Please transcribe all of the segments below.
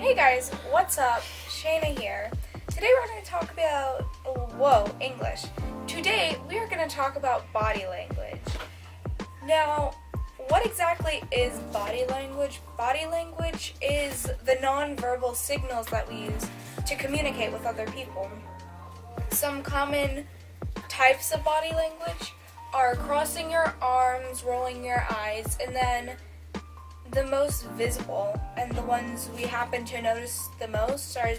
Hey guys, what's up? Shayna here. Today we're going to talk about, English. Today we are going to talk about body language. Now, what exactly is body language? Body language is the non-verbal signals that we use to communicate with other people. Some common types of body language are crossing your arms, rolling your eyes, and then the most visible and the ones we happen to notice the most are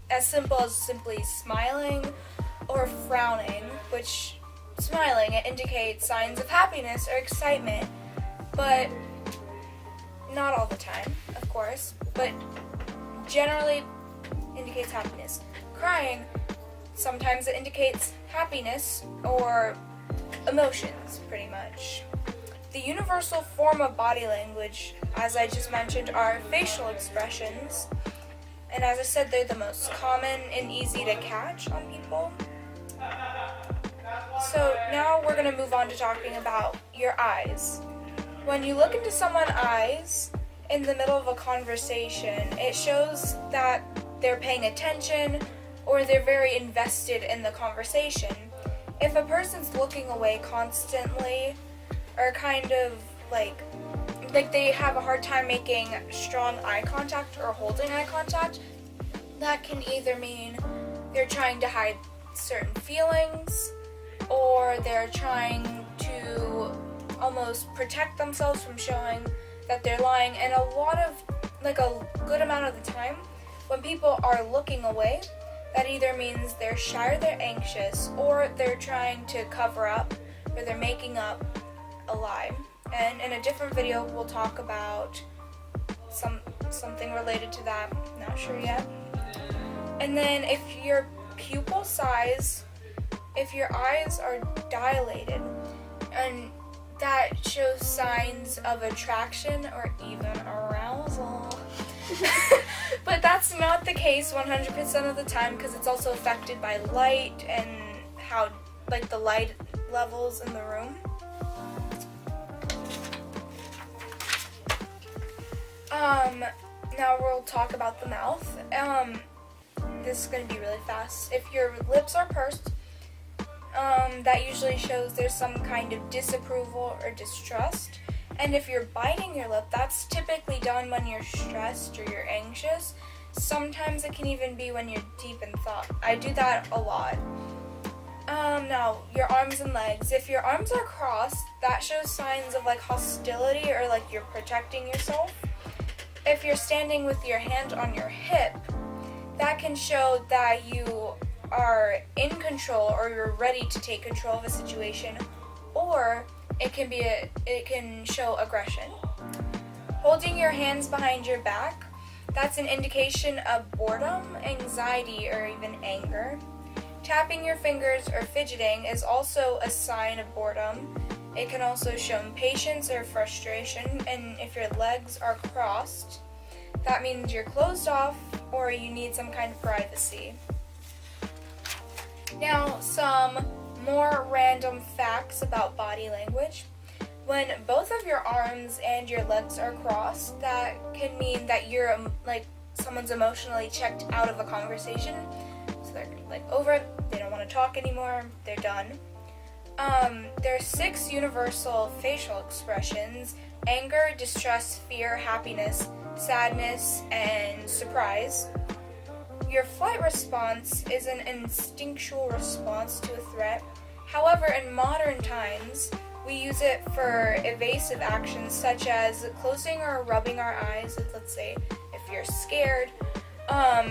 as simple as simply smiling or frowning, which smiling, it indicates signs of happiness or excitement, but not all the time, of course, but generally indicates happiness. Crying, sometimes it indicates happiness or emotions, pretty much. The universal form of body language, as I just mentioned, are facial expressions. And as I said, they're the most common and easy to catch on people. So now we're going to move on to talking about your eyes. When you look into someone's eyes in the middle of a conversation, it shows that they're paying attention or they're very invested in the conversation. If a person's looking away constantly, or kind of like they have a hard time making strong eye contact or holding eye contact, that can either mean they're trying to hide certain feelings or they're trying to almost protect themselves from showing that they're lying. And a good amount of the time when people are looking away, that either means they're shy or they're anxious or they're trying to cover up or they're making up a lie. And in a different video we'll talk about something related to that, not sure yet. And then if your pupil size, if your eyes are dilated, and that shows signs of attraction or even arousal. But that's not the case 100% of the time, because it's also affected by light and how the light levels in the room. Now we'll talk about the mouth. This is going to be really fast. If your lips are pursed, that usually shows there's some kind of disapproval or distrust. And if you're biting your lip, that's typically done when you're stressed or you're anxious. Sometimes it can even be when you're deep in thought. I do that a lot. Now, your arms and legs. If your arms are crossed, that shows signs of hostility or you're protecting yourself. If you're standing with your hand on your hip, that can show that you are in control or you're ready to take control of a situation, or it can show aggression. Holding your hands behind your back, that's an indication of boredom, anxiety, or even anger. Tapping your fingers or fidgeting is also a sign of boredom. It can also show impatience or frustration. And if your legs are crossed, that means you're closed off or you need some kind of privacy. Now, some more random facts about body language. When both of your arms and your legs are crossed, that can mean that you're someone's emotionally checked out of a conversation. So they're over it, they don't want to talk anymore, they're done. There are 6 universal facial expressions: anger, distress, fear, happiness, sadness, and surprise. Your flight response is an instinctual response to a threat. However, in modern times, we use it for evasive actions such as closing or rubbing our eyes, let's say if you're scared,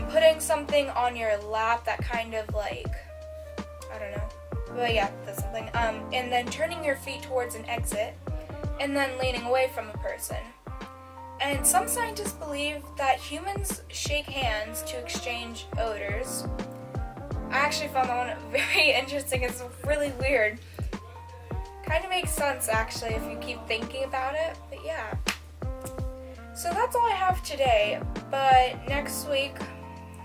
putting something on your lap that kind of I don't know, but yeah, that's something, and then turning your feet towards an exit, and then leaning away from a person. And some scientists believe that humans shake hands to exchange odors. I actually found that one very interesting. It's really weird. Kind of makes sense, actually, if you keep thinking about it, but yeah. So that's all I have today, but next week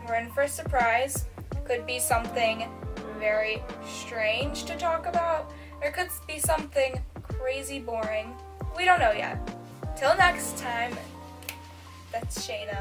we're in for a surprise. Could be something very strange to talk about, or could be something crazy boring. We don't know yet. Till next time, that's Shayna.